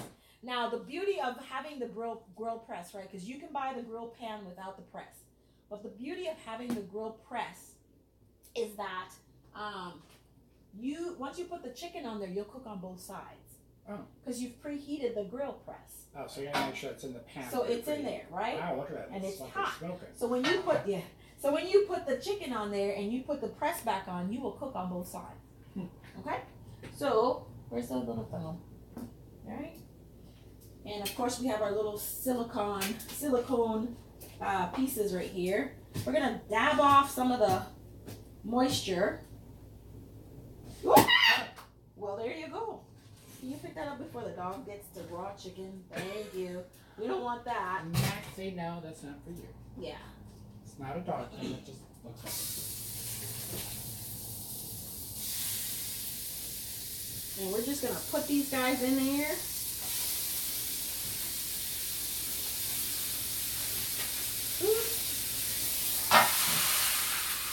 Now the beauty of having the grill press, right? Because you can buy the grill pan without the press. But the beauty of having the grill press is that once you put the chicken on there, you'll cook on both sides. Oh. Because you've preheated the grill press. Oh, so you gotta make sure it's in the pan. So it's in there, right? Wow, look at that. And it's like hot. Smoking. So when you put the chicken on there and you put the press back on, you will cook on both sides. Okay? So where's the little thumb? Alright? And of course we have our little silicone pieces right here. We're gonna dab off some of the moisture. Well, there you go. Can you pick that up before the dog gets to raw chicken? Thank you. We don't want that. Maxie, no, that's not for you. Yeah. It's not a dog thing. It just looks like it. And we're just going to put these guys in there.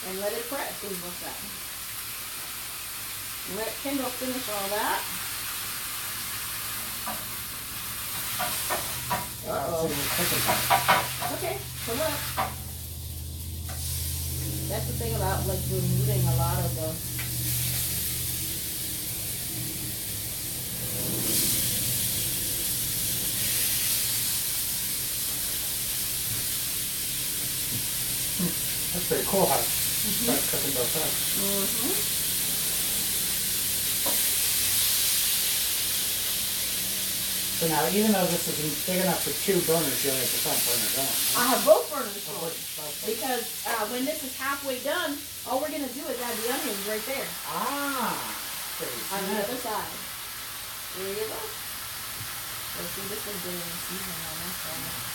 And let it press. See what's that? And let Kendall finish all that. Uh-oh. Okay, so look. That's the thing about like removing a lot of the It's pretty cool how it's cooking both sides. So now, even though this isn't big enough for 2 burners, you only have the front burner going. Right? I have both burners going. Both. Because when this is halfway done, all we're going to do is add the onions right there. Ah. On the other side. There you go. So see, this is getting seasoned on this one.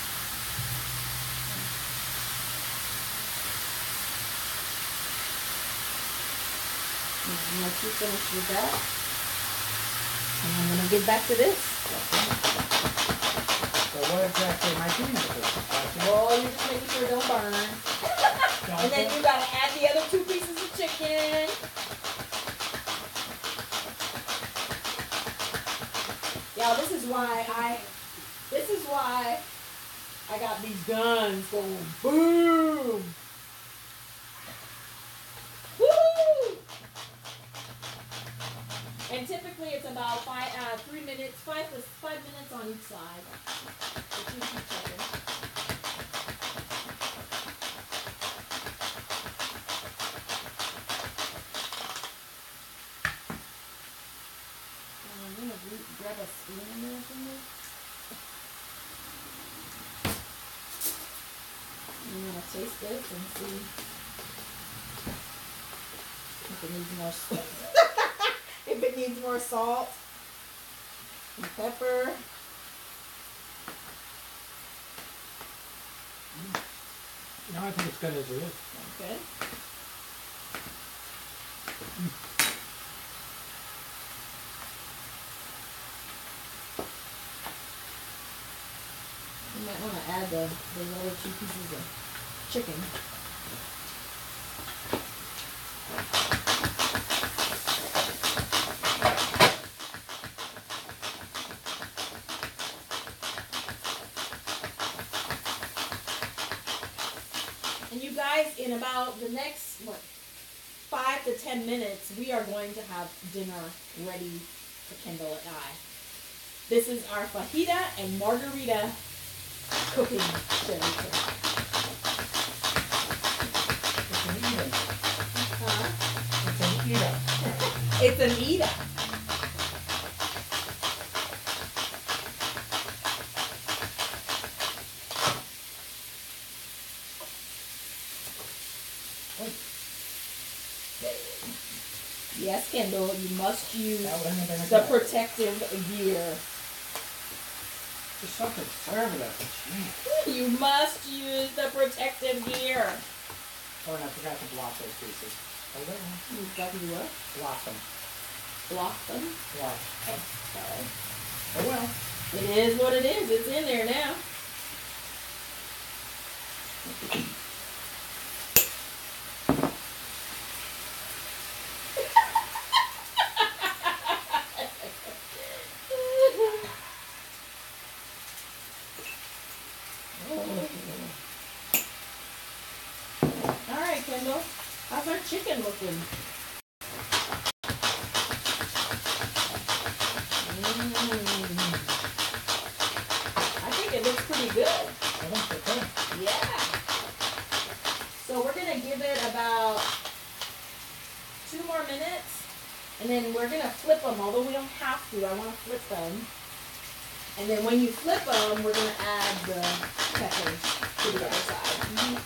I'm going to keep finished with that. And I'm going to get back to this. So what exactly am I doing with this? Well, you're just making sure it don't burn. And then you got to add the other 2 pieces of chicken. Y'all, this is why I got these guns going boom. Woo! And typically it's about 3 minutes, 5 minutes on each side. So keep checking. I'm gonna grab a spoon in there for me. I'm gonna taste this and see if it needs more salt. If it needs more salt and pepper. No, I think it's good as it is. Okay. You might want to add the other 2 pieces of chicken. And you guys, in about the next, 5 to 10 minutes, we are going to have dinner ready for Kendall and I. This is our fajita and margarita cooking show. It's an eater. It's an eater. It's an eater. Yes, Kendall, you must use the protective gear. Just so conservative. You must use the protective gear. Oh, and I forgot to block those pieces. Oh, there. You've got to do what? Block them. Block them? Block. Oh, sorry. Oh, well. It is what it is. It's in there now. Alright, Kendall. How's our chicken looking? I think it looks pretty good. I think so too. Yeah. So we're going to give it about 2 more minutes. And then we're going to flip them, although we don't have to. I want to flip them. And then when you flip them, we're going to add the peppers to the other side.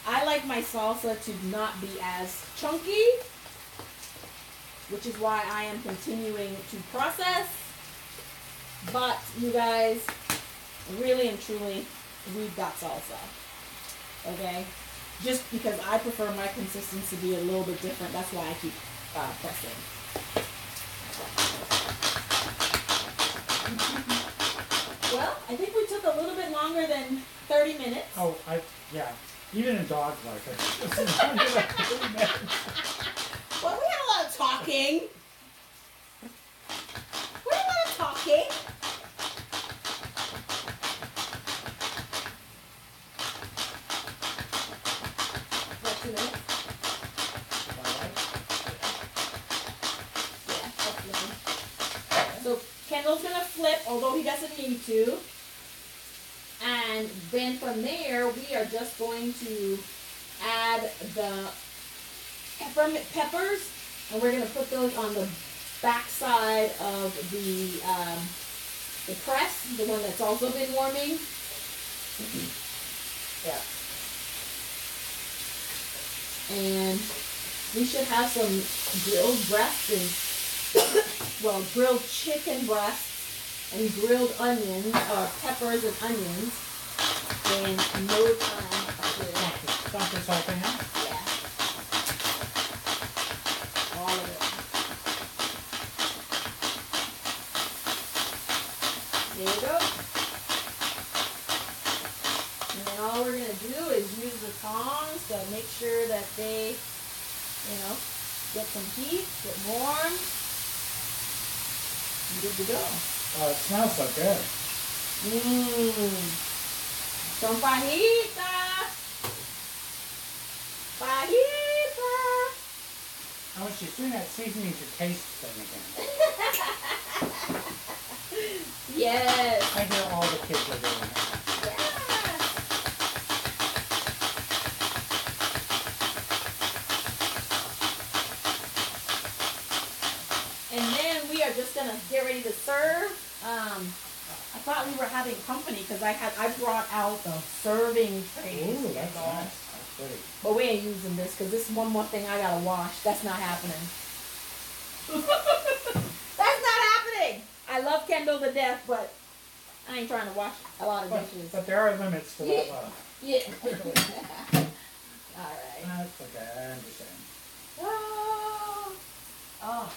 I like my salsa to not be as chunky, which is why I am continuing to process. But you guys, really and truly, we've got salsa. Okay? Just because I prefer my consistency to be a little bit different, that's why I keep pressing. Well, I think we took a little bit longer than 30 minutes. Oh, yeah. Even a dog's like it. It's only like 30 minutes. Well, we had a lot of talking. We had a lot of talking. What, 2 minutes? Yeah, that's looking. So Kendall's gonna flip, although he doesn't need to. And then from there, we are just going to add the peppers, and we're gonna put those on the back side of the press, the one that's also been warming. Yeah. And we should have some grilled breasts and, well, grilled chicken breasts and grilled onions, or peppers and onions in no time. Dump this whole thing out? Yeah. All of it. There you go. And then all we're going to do is use the tongs to make sure that they, get some heat, get warm, and good to go. Oh, it smells so good. Some fajitas. Fajitas. Oh, she's doing that seasoning to taste thing again. Yes. I hear all the kids are doing it. And then we are just gonna get ready to serve. I thought we were having company because I brought out the serving trays. Ooh, that's nice. That's pretty. But we ain't using this because this is one more thing I gotta wash. That's not happening. That's not happening. I love Kendall to death, but I ain't trying to wash a lot of dishes. But there are limits to that love. Yeah. All right. That's okay. I understand. Oh. Oh.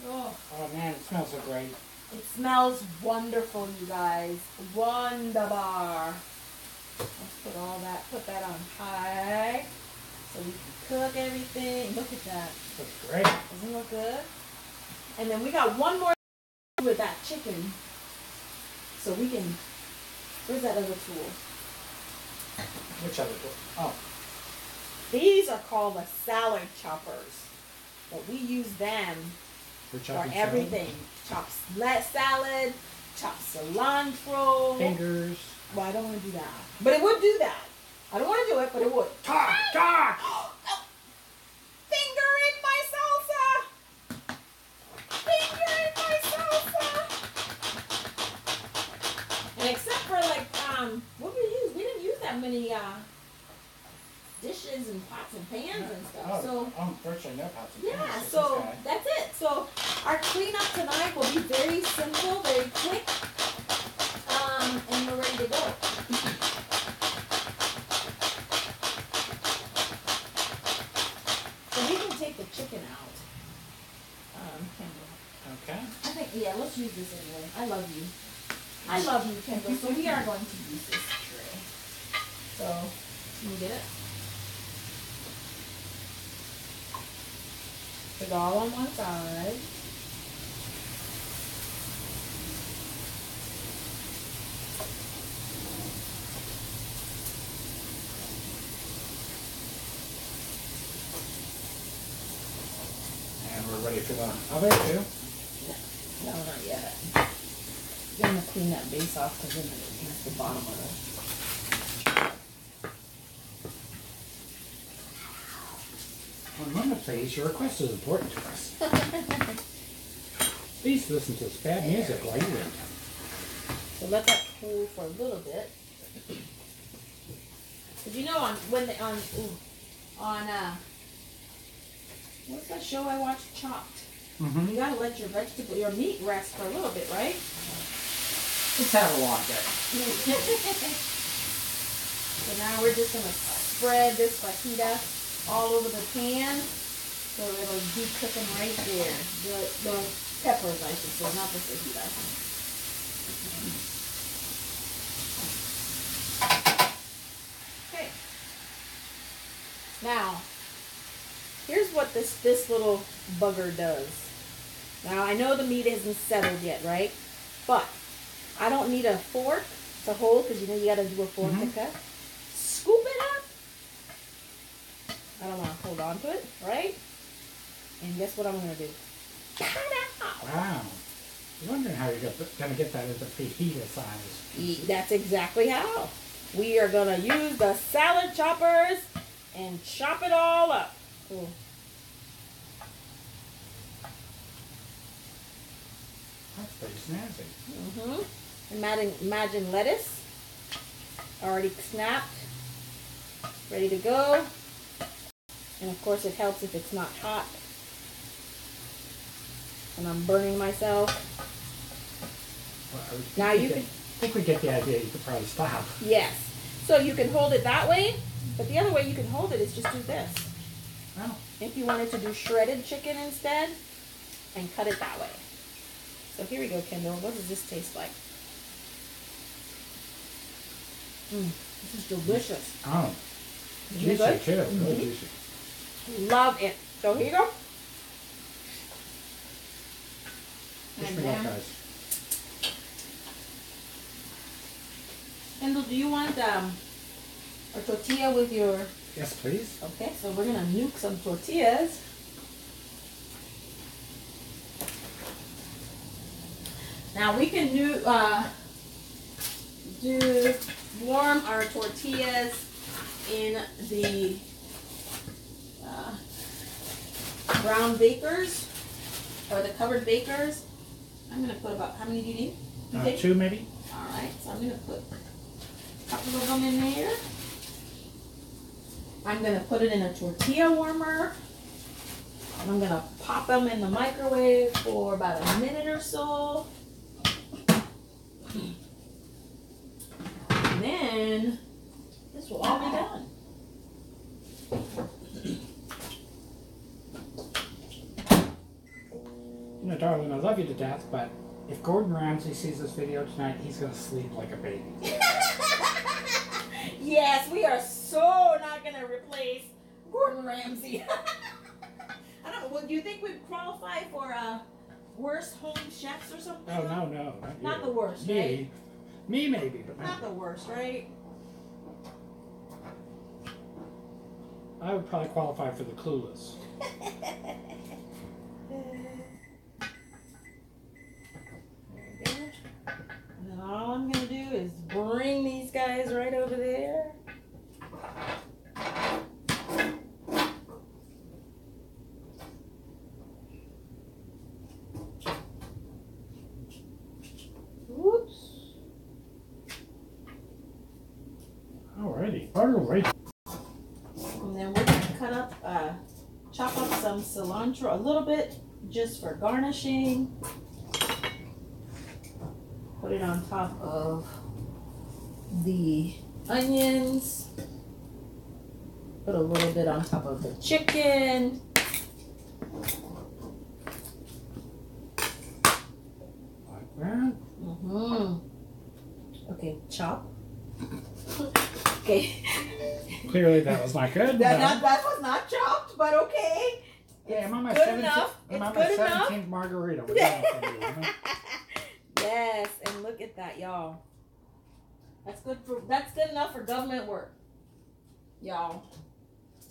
Oh. Oh man, it smells so great. It smells wonderful, you guys. Wonderbar. Let's put that on high so we can cook everything. Look at that. Looks great. Doesn't it look good? And then we got one more with that chicken. So we can, where's that other tool? Which other tool? Oh. These are called the salad choppers. But we use them for everything. Chop salad, chop cilantro. Fingers. Well, I don't want to do that. But it would do that. I don't want to do it, but it would. Talk! Finger in my salsa! Finger in my salsa! And except for what we use, we didn't use that many dishes and pots and pans and stuff. Oh, So virtually no pots and pans. yeah, so that's it. So our cleanup tonight will be very simple, very quick, and we're ready to go. So we can take the chicken out. Kendall. Okay. I think, yeah, let's use this anyway. I love you. I love you, Kendall. So we are going to use this tray. So, can you get it? Put it all on one side. And we're ready for the oven too. No, not yet. I'm going to clean that base off because then it's the bottom of it. One moment, please. Your request is important to us. Please listen to this bad music while you wait. So let that cool for a little bit. Did you know what's that show I watched? Chopped. Mm-hmm. You gotta let your meat rest for a little bit, right? Let's have a long day. So now we're just gonna spread this fajita all over the pan, so it'll be cooking right there. The peppers, I should say, not the fajita. Okay. Now, here's what this little bugger does. Now, I know the meat isn't settled yet, right? But I don't need a fork to hold, because you know you got to do a fork to cut. Scoop it up. I don't want to hold on to it, right? And guess what I'm going to do? Cut it out. Wow. I'm wondering how you're going to get that as a fajita size. That's exactly how. We are going to use the salad choppers and chop it all up. Ooh. That's pretty snazzy. Imagine lettuce. Already snapped. Ready to go. And of course it helps if it's not hot. And I'm burning myself. Well, now you can... I think we get the idea. You could probably stop. Yes. So you can hold it that way, but the other way you can hold it is just do this. Oh. If you wanted to do shredded chicken instead, and cut it that way. So here we go, Kendall. What does this taste like? This is delicious. Oh. Juicy Juicy too. Really juicy. Love it. So here you go. Wish me luck, guys. Kendall, do you want a tortilla with your... Yes, please. Okay, so we're going to nuke some tortillas. Now we can warm our tortillas in the brown bakers or the covered bakers. I'm going to put about, how many do you need? 2 maybe? Alright, so I'm going to put a couple of them in there. I'm going to put it in a tortilla warmer. And I'm going to pop them in the microwave for about a minute or so. And then this will all be done. You know, darling, I love you to death, but if Gordon Ramsay sees this video tonight, he's going to sleep like a baby. Yes, we are so not going to replace Gordon Ramsay. I don't know, well, do you think we'd qualify for worst home chefs or something? Oh, no. Not the worst, me. right? Me, maybe, but not the worst, right? I would probably qualify for the clueless. And then all I'm going to do is bring these guys right over there. Whoops. Alrighty. Alright. And then we're going to cut up, chop up some cilantro a little bit just for garnishing. Put it on top of the onions. Put a little bit on top of the chicken. Like that. Okay, chop. Okay. Clearly that was not good. That was not chopped, but okay. Yeah, I'm on my good 17th, enough. I'm on It's my good enough. 17th margarita. We're doing it for you, huh? Yes, and look at that, y'all. That's good enough for government work, y'all.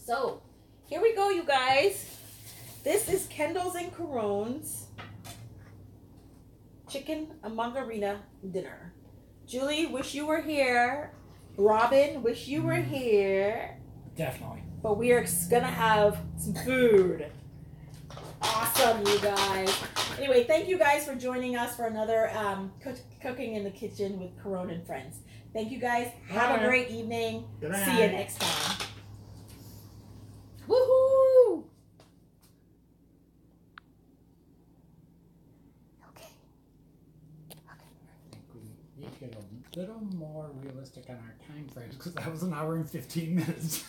So here we go, you guys. This is Kendall's and Caron's chicken margarita dinner. Julie, wish you were here. Robin, wish you were here. Definitely. But we are gonna have some food. Awesome, you guys. Anyway, thank you guys for joining us for another Cooking in the Kitchen with Caron and Friends. Thank you guys. Have a great evening. Good night. See you next time. Woohoo! Okay. I think we need to get a little more realistic on our time frames because that was an hour and 15 minutes.